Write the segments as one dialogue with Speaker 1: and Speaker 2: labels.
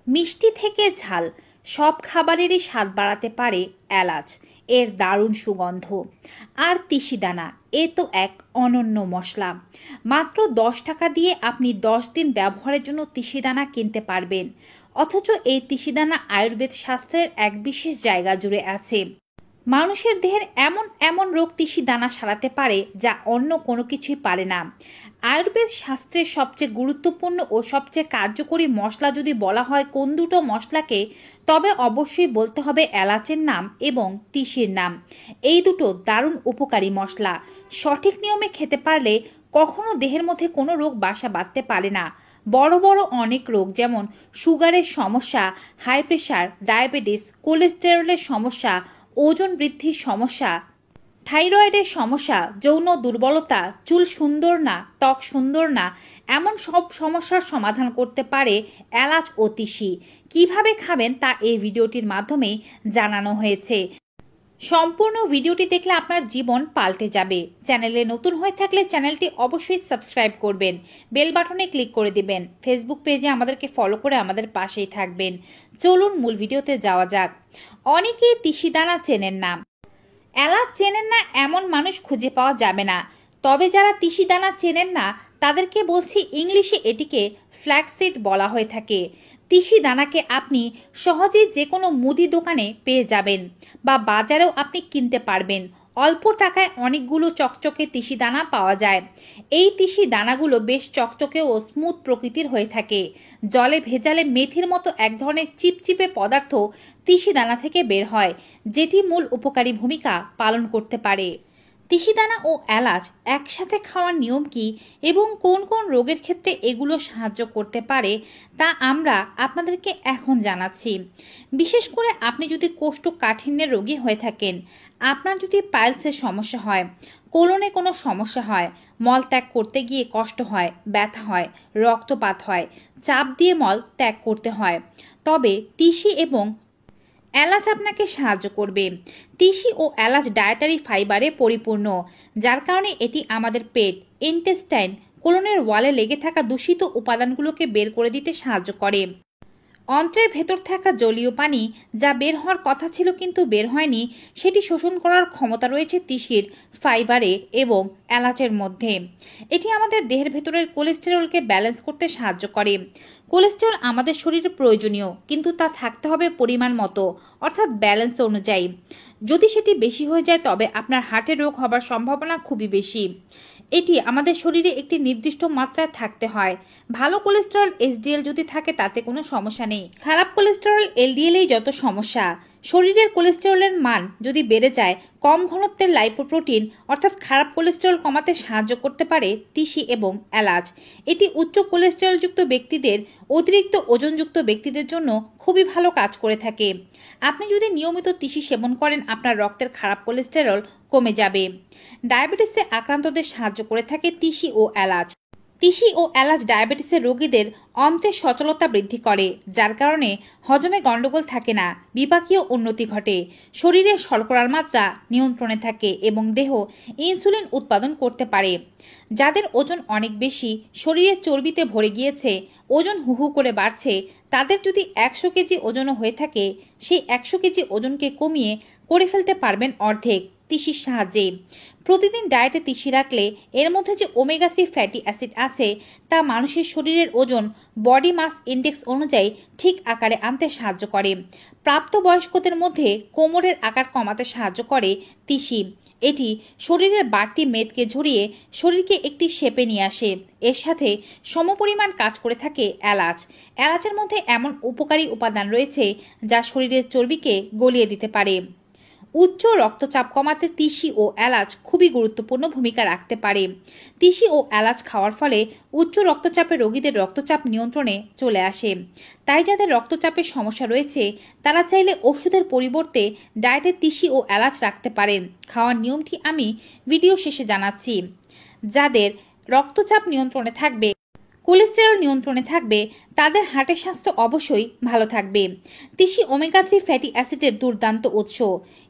Speaker 1: মিষ্টি থেকে ঝাল সব খাবারেরই স্বাদ বাড়াতে পারে এলাচ। এর দারুণ সুগন্ধ। আর তিসি দানা, এ তো এক অনন্য মশলা। মাত্র 10 টাকা দিয়ে আপনি 10 দিন ব্যবহারের জন্য তিসি দানা কিনতে পারবেন। অথচ এই তিসি দানা আয়ুর্বেদ শাস্ত্রের এক বিশেষ জায়গা জুড়ে আছে। মানুষের দেহের এমন এমন রোগ তিসি দানা সারাতে পারে যা অন্য কোনো কিছুই পারে না। আয়ুর্বেদ শাস্ত্রের সবচেয়ে গুরুত্বপূর্ণ ও সবচেয়ে কার্যকরী মশলা যদি বলা হয় কোন দুটো মশলাকে, তবে অবশ্যই বলতে হবে এলাচের নাম এবং তিসির নাম। এই দুটো দারুণ উপকারী মশলা। সঠিক নিয়মে খেতে পারলে কখনো দেহের মধ্যে কোনো রোগ বাসা বাঁধতে পারে না। বড় বড় অনেক রোগ যেমন সুগারের সমস্যা, হাই প্রেশার, ডায়াবেটিস, কোলেস্টেরলের সমস্যা, ওজন বৃদ্ধির সমস্যা, থাইরয়েডের সমস্যা, যৌন দুর্বলতা, চুল সুন্দর না, ত্বক সুন্দর না, এমন সব সমস্যার সমাধান করতে পারে এলাচ ও তিসি। কিভাবে খাবেন তা এই ভিডিওটির মাধ্যমে জানানো হয়েছে। সম্পূর্ণ ভিডিওটি দেখলে আপনার জীবন পাল্টে যাবে। চ্যানেলে নতুন হয়ে থাকলে চ্যানেলটি অবশ্যই সাবস্ক্রাইব করবেন, বেল বাটনে ক্লিক করে দিবেন, ফেসবুক পেজে আমাদেরকে ফলো করে আমাদের পাশেই থাকবেন। চলুন মূল ভিডিওতে যাওয়া যাক। অনেকেই তিসি দানা চেনেন না, এলাচ চেনেন না এমন মানুষ খুঁজে পাওয়া যাবে না। তবে যারা তিসি দানা চেনেন না তাদেরকে বলছি, ইংলিশে এটিকে ফ্ল্যাক্সিড বলা হয়ে থাকে। তিসি দানাকে আপনি সহজেই যে কোনো মুদি দোকানে পেয়ে যাবেন বা বাজারেও আপনি কিনতে পারবেন। অল্প টাকায় অনেকগুলো চকচকে তিসি দানা পাওয়া যায়। এই তিসি দানাগুলো বেশ চকচকে ও স্মুথ প্রকৃতির হয়ে থাকে। জলে ভেজালে মেথির মতো এক ধরনের চিপচিপে পদার্থ তিসি দানা থেকে বের হয়, যেটি মূল উপকারী ভূমিকা পালন করতে পারে। তিসি দানা ও এলাচ একসাথে খাওয়ার নিয়ম কি এবং কোন কোন রোগের ক্ষেত্রে এগুলো সাহায্য করতে পারে তা আমরা আপনাদেরকে এখন জানাচ্ছি। বিশেষ করে আপনি যদি কোষ্ঠকাঠিন্যের রোগী হয়ে থাকেন, আপনার যদি পাইলসের সমস্যা হয়, কোলনে কোনো সমস্যা হয়, মল ত্যাগ করতে গিয়ে কষ্ট হয়, ব্যথা হয়, রক্তপাত হয়, চাপ দিয়ে মল ত্যাগ করতে হয়, তবে তিসি এবং এলাচ আপনাকে সাহায্য করবে। তিসি ও এলাচ ডায়েটারি ফাইবারে পরিপূর্ণ, যার কারণে এটি আমাদের পেট, ইন্টেস্টাইন, কোলনের ওয়ালে লেগে থাকা দূষিত উপাদানগুলোকে বের করে দিতে সাহায্য করে। অন্ত্রের ভেতর থাকা জলীয় পানি যা বের হওয়ার কথা ছিল কিন্তু বের হয়নি, সেটি শোষণ করার ক্ষমতা রয়েছে তিসির ফাইবারে এবং এলাচের মধ্যে। এটি আমাদের দেহের ভেতরের কোলেস্টেরলকে ব্যালেন্স করতে সাহায্য করে। কোলেস্টেরল আমাদের শরীরে প্রয়োজনীয়, কিন্তু তা থাকতে হবে পরিমাণ মতো, অর্থাৎ ব্যালেন্স অনুযায়ী। যদি সেটি বেশি হয়ে যায় তবে আপনার হার্টের রোগ হবার সম্ভাবনা খুবই বেশি। এটি আমাদের শরীরে একটি নির্দিষ্ট মাত্রায় থাকতে হয়। ভালো কোলেস্টেরল এসডিএল যদি থাকে তাতে কোনো সমস্যা নেই। খারাপ কোলেস্টেরল এলডিএলেই যত সমস্যা। শরীরের কোলেস্টেরলের মান যদি বেড়ে যায়, কম ঘনত্বের লাইপোপ্রোটিন অর্থাৎ খারাপ কোলেস্টেরল কমাতে সাহায্য করতে পারে তিসি এবং এলাচ। এটি উচ্চ কোলেস্টেরলযুক্ত ব্যক্তিদের, অতিরিক্ত ওজনযুক্ত ব্যক্তিদের জন্য খুবই ভালো কাজ করে থাকে। আপনি যদি নিয়মিত তিসি সেবন করেন, আপনার রক্তের খারাপ কোলেস্টেরল কমে যাবে। ডায়াবেটিসে আক্রান্তদের সাহায্য করে থাকে তিসি ও এলাচ। তিসি ও এলাচ ডায়াবেটিসের রোগীদের অন্ত্রের সচলতা বৃদ্ধি করে, যার কারণে হজমে গণ্ডগোল থাকে না, বিপাকীয় উন্নতি ঘটে, শরীরে শর্করার মাত্রা নিয়ন্ত্রণে থাকে এবং দেহ ইনসুলিন উৎপাদন করতে পারে। যাদের ওজন অনেক বেশি, শরীরে চর্বিতে ভরে গিয়েছে, ওজন হু হু করে বাড়ছে, তাদের যদি 100 কেজি ওজনও হয়ে থাকে, সেই 100 কেজি ওজনকে কমিয়ে করে ফেলতে পারবেন অর্ধেক তিসির সাহায্যে। প্রতিদিন ডায়েটে তিসি রাখলে এর মধ্যে যে ওমেগা 3 ফ্যাটি অ্যাসিড আছে তা মানুষের শরীরের ওজন বডি মাস ইন্ডেক্স অনুযায়ী ঠিক আকারে আনতে সাহায্য করে। প্রাপ্তবয়স্কদের মধ্যে কোমরের আকার কমাতে সাহায্য করে তিসি। এটি শরীরের বাড়তি মেদকে ঝরিয়ে শরীরকে একটি শেপে নিয়ে আসে। এর সাথে সমপরিমাণ কাজ করে থাকে এলাচ। এলাচের মধ্যে এমন উপকারী উপাদান রয়েছে যা শরীরের চর্বিকে গলিয়ে দিতে পারে। উচ্চ রক্তচাপ কমাতে তিসি ও এলাচ খুবই গুরুত্বপূর্ণ ভূমিকা রাখতে পারে। তিসি ও এলাচ খাওয়ার ফলে উচ্চ রক্তচাপের রোগীদের রক্তচাপ নিয়ন্ত্রণে চলে আসে। তাই যাদের রক্তচাপের সমস্যা রয়েছে তারা চাইলে ওষুধের পরিবর্তে ডায়েটে তিসি ও এলাচ রাখতে পারেন। খাওয়ার নিয়মটি আমি ভিডিও শেষে জানাচ্ছি। যাদের রক্তচাপ নিয়ন্ত্রণে থাকবে, কোলেস্টেরল নিয়ন্ত্রণে থাকবে, তাদের হার্টের স্বাস্থ্য অবশ্যই ভালো থাকবে। তিসি ওমেগা 3 ফ্যাটি অ্যাসিডের দুর্দান্ত উৎস।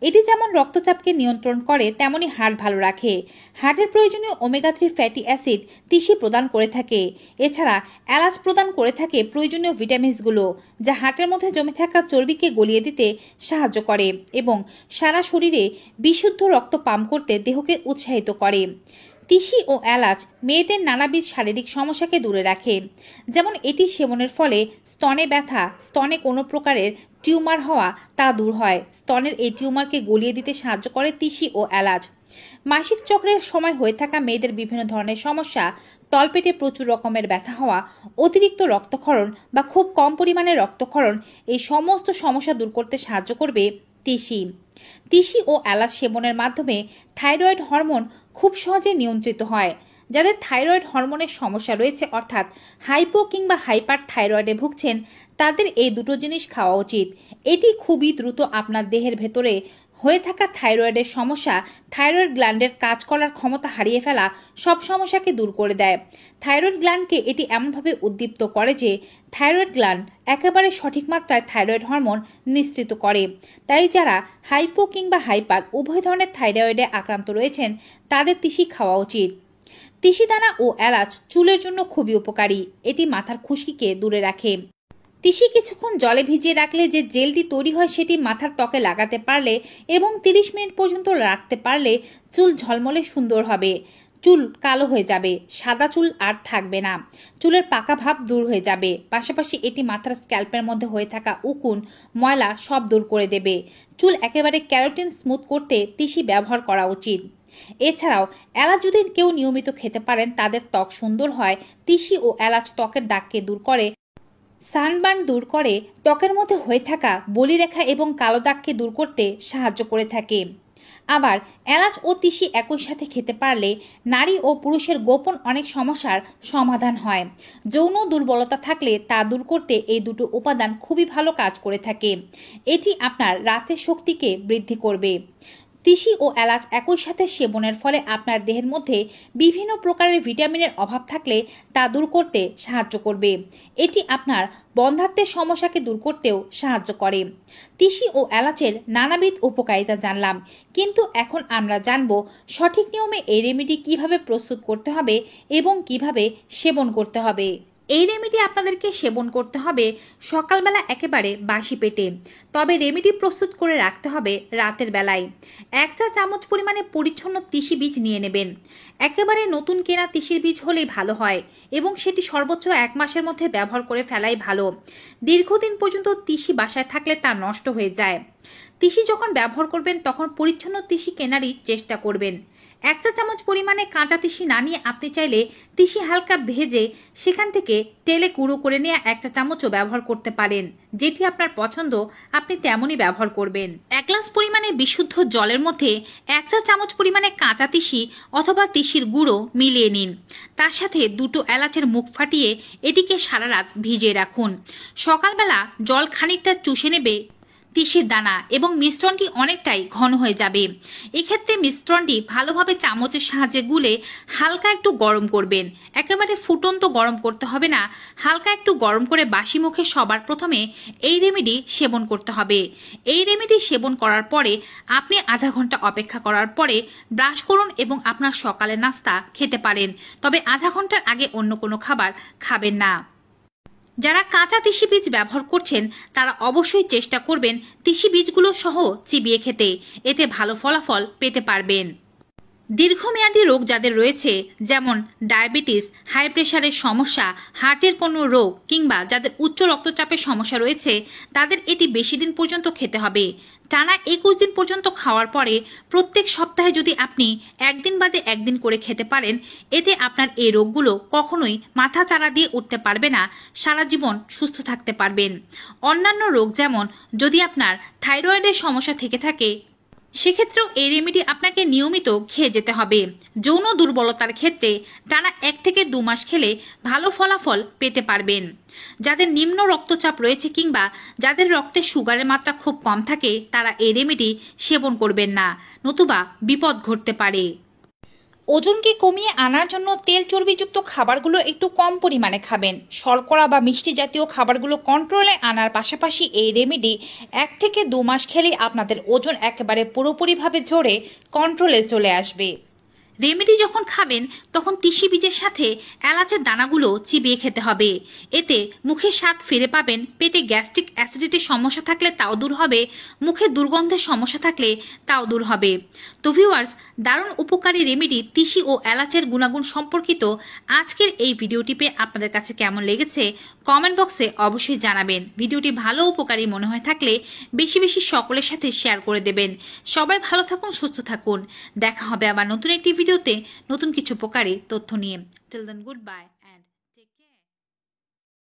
Speaker 1: এটি যেমন রক্তচাপকে নিয়ন্ত্রণ করে তেমনি হার্ট ভালো রাখে। হার্টের প্রয়োজনীয় ওমেগা 3 ফ্যাটি অ্যাসিড তিসি প্রদান করে থাকে। এছাড়া এলাচ প্রদান করে থাকে প্রয়োজনীয় ভিটামিনসগুলো, যা হার্টের মধ্যে জমে থাকা চর্বিকে গলিয়ে দিতে সাহায্য করে এবং সারা শরীরে বিশুদ্ধ রক্ত পাম্প করতে দেহকে উৎসাহিত করে। তিসি ও এলাচ মেয়েদের নানাবিধ শারীরিক সমস্যাকে দূরে রাখে। যেমন এটি সেবনের ফলে স্তনে ব্যথা, স্তনে কোনো প্রকারের টিউমার হওয়া তা দূর হয়। স্তনের এই টিউমারকে গলিয়ে দিতে সাহায্য করে তিসি ও এলাচ। মাসিক চক্রের সময় হয়ে থাকা মেয়েদের বিভিন্ন ধরনের সমস্যা, তলপেটে প্রচুর রকমের ব্যথা হওয়া, অতিরিক্ত রক্তক্ষরণ বা খুব কম পরিমাণে রক্তক্ষরণ, এই সমস্ত সমস্যা দূর করতে সাহায্য করবে তিসি। তিসি ও এলাচ সেবনের মাধ্যমে থাইরয়েড হরমোন খুব সহজে নিয়ন্ত্রিত হয়। যাদের থাইরয়েড হরমোনের সমস্যা রয়েছে অর্থাৎ হাইপো কিংবা হাইপার থাইরয়েডে ভুগছেন, তাদের এই দুটো জিনিস খাওয়া উচিত। এটি খুবই দ্রুত আপনার দেহের ভেতরে হয়ে থাকা থাইরয়েডের সমস্যা, থাইরয়েড গ্ল্যান্ডের কাজ করার ক্ষমতা হারিয়ে ফেলা সব সমস্যাকে দূর করে দেয়। থাইরয়েড গ্ল্যান্ডকে এটি এমনভাবে উদ্দীপ্ত করে যে থাইরয়েড গ্ল্যান্ড একেবারে সঠিক মাত্রায় থাইরয়েড হরমোন নিঃসৃত করে। তাই যারা হাইপো কিংবা হাইপার উভয় ধরনের থাইরয়েডে আক্রান্ত রয়েছেন, তাদের তিসি খাওয়া উচিত। তিসি দানা ও এলাচ চুলের জন্য খুবই উপকারী। এটি মাথার খুশকিকে দূরে রাখে। তিসি কিছুক্ষণ জলে ভিজিয়ে রাখলে যে জেলটি তৈরি হয় সেটি মাথার ত্বকে লাগাতে পারলে এবং 30 মিনিট পর্যন্ত রাখতে পারলে চুল ঝলমলে সুন্দর হবে। চুল কালো হয়ে যাবে, সাদা চুল আর থাকবে না, চুলের পাকা ভাব দূর হয়ে যাবে। পাশাপাশি এটি মাথার স্ক্যাল্পের মধ্যে হয়ে থাকা উকুন, ময়লা সব দূর করে দেবে। চুল একেবারে ক্যারোটিন স্মুথ করতে তিসি ব্যবহার করা উচিত। এছাড়াও এলাচ যদি কেউ নিয়মিত খেতে পারেন, তাদের ত্বক সুন্দর হয়। তিসি ও এলাচ ত্বকের দাগকে দূর করে, সানবার্ন দূর করে, ত্বকের মধ্যে হয়ে থাকা বলিরেখা এবং কালো দাগকে দূর করতে সাহায্য করে থাকে। আবার এলাচ ও তিসি একই সাথে খেতে পারলে নারী ও পুরুষের গোপন অনেক সমস্যার সমাধান হয়। যৌন দুর্বলতা থাকলে তা দূর করতে এই দুটো উপাদান খুবই ভালো কাজ করে থাকে। এটি আপনার রাতের শক্তিকে বৃদ্ধি করবে। তিসি ও এলাচ একই সাথে সেবনের ফলে আপনার দেহের মধ্যে বিভিন্ন প্রকারের ভিটামিনের অভাব থাকলে তা দূর করতে সাহায্য করবে। এটি আপনার বন্ধ্যাত্বের সমস্যাকে দূর করতেও সাহায্য করে। তিসি ও এলাচের নানাবিধ উপকারিতা জানলাম, কিন্তু এখন আমরা জানব সঠিক নিয়মে এই রেমেডি কিভাবে প্রস্তুত করতে হবে এবং কিভাবে সেবন করতে হবে। এই রেমেডি আপনাদেরকে সেবন করতে হবে সকালবেলা একেবারে বাসি পেটে। তবে রেমেডি প্রস্তুত করে রাখতে হবে রাতের বেলায়। 1 চা চামচ পরিমাণে পরিচ্ছন্ন তিসি বীজ নিয়ে নেবেন। একেবারে নতুন কেনা তিসির বীজ হলেই ভালো হয় এবং সেটি সর্বোচ্চ 1 মাসের মধ্যে ব্যবহার করে ফেলাই ভালো। দীর্ঘদিন পর্যন্ত তিসি বাসায় থাকলে তা নষ্ট হয়ে যায়। তিসি যখন ব্যবহার করবেন তখন পরিচ্ছন্ন তিসি কেনারই চেষ্টা করবেন। 1 চা চামচ পরিমাণে কাঁচা তিসি না নিয়ে আপনি চাইলে তিসি হালকা ভেজে সেখান থেকে তেলে গুঁড়ো করে নিয়ে 1 চা চামচও ব্যবহার করতে পারেন। যেটি আপনার পছন্দ আপনি তেমনই ব্যবহার করবেন। 1 গ্লাস পরিমাণে বিশুদ্ধ জলের মধ্যে 1 চা চামচ পরিমাণে কাঁচা তিসি অথবা তিসির গুঁড়ো মিলিয়ে নিন। তার সাথে 2টো এলাচের মুখ ফাটিয়ে এটিকে সারা রাত ভিজিয়ে রাখুন। সকালবেলা জল খানিকটা চুষে নেবে তিসির দানা এবং মিশ্রণটি অনেকটাই ঘন হয়ে যাবে। এক্ষেত্রে মিশ্রণটি ভালোভাবে চামচের সাহায্যে গুলে হালকা একটু গরম করবেন। একেবারে ফুটন্ত গরম করতে হবে না, হালকা একটু গরম করে বাসি মুখে সবার প্রথমে এই রেমেডি সেবন করতে হবে। এই রেমেডি সেবন করার পরে আপনি আধা ঘন্টা অপেক্ষা করার পরে ব্রাশ করুন এবং আপনার সকালের নাস্তা খেতে পারেন। তবে আধা ঘন্টার আগে অন্য কোনো খাবার খাবেন না। যারা কাঁচা তিসি বীজ ব্যবহার করছেন তারা অবশ্যই চেষ্টা করবেন তিসি বীজগুলো সহ চিবিয়ে খেতে। এতে ভালো ফলাফল পেতে পারবেন। দীর্ঘমেয়াদী রোগ যাদের রয়েছে, যেমন ডায়াবেটিস, হাই প্রেশারের সমস্যা, হার্টের কোনো রোগ কিংবা যাদের উচ্চ রক্তচাপের সমস্যা রয়েছে, তাদের এটি বেশি দিন পর্যন্ত খেতে হবে। টানা 21 দিন পর্যন্ত খাওয়ার পরে প্রত্যেক সপ্তাহে যদি আপনি 1 দিন বাদে 1 দিন করে খেতে পারেন, এতে আপনার এই রোগগুলো কখনোই মাথা চাড়া দিয়ে উঠতে পারবে না। সারা জীবন সুস্থ থাকতে পারবেন। অন্যান্য রোগ যেমন যদি আপনার থাইরয়েডের সমস্যা থেকে থাকে, সেক্ষেত্রেও এই রেমেডি আপনাকে নিয়মিত খেয়ে যেতে হবে। যৌন দুর্বলতার ক্ষেত্রে টানা 1 থেকে 2 মাস খেলে ভালো ফলাফল পেতে পারবেন। যাদের নিম্ন রক্তচাপ রয়েছে কিংবা যাদের রক্তে সুগারের মাত্রা খুব কম থাকে, তারা এই রেমেডি সেবন করবেন না, নতুবা বিপদ ঘটতে পারে। ওজনকে কমিয়ে আনার জন্য তেল চর্বিযুক্ত খাবারগুলো একটু কম পরিমাণে খাবেন। শর্করা বা মিষ্টি জাতীয় খাবারগুলো কন্ট্রোলে আনার পাশাপাশি এই রেমেডি 1 থেকে 2 মাস খেলেই আপনাদের ওজন একেবারে পুরোপুরিভাবে ঝরে কন্ট্রোলে চলে আসবে। রেমেডি যখন খাবেন তখন তিসি বীজের সাথে এলাচের দানাগুলো চিবিয়ে খেতে হবে। এতে মুখের স্বাদ ফিরে পাবেন। পেটে গ্যাস্ট্রিক অ্যাসিডিটির সমস্যা থাকলে তাও দূর হবে, মুখে দুর্গন্ধের সমস্যা থাকলে তাও দূর হবে। তো ভিউয়ার্স, দারুণ উপকারী রেমেডি তিসি ও এলাচের গুণাগুণ সম্পর্কিত আজকের এই ভিডিওটি পেয়ে আপনাদের কাছে কেমন লেগেছে কমেন্ট বক্সে অবশ্যই জানাবেন। ভিডিওটি ভালো উপকারী মনে হয়ে থাকলে বেশি বেশি সকলের সাথে শেয়ার করে দেবেন। সবাই ভালো থাকুন, সুস্থ থাকুন। দেখা হবে আবার নতুন একটি ভিডিওতে নতুন কিছু উপকারী তথ্য নিয়ে। Till then, good by.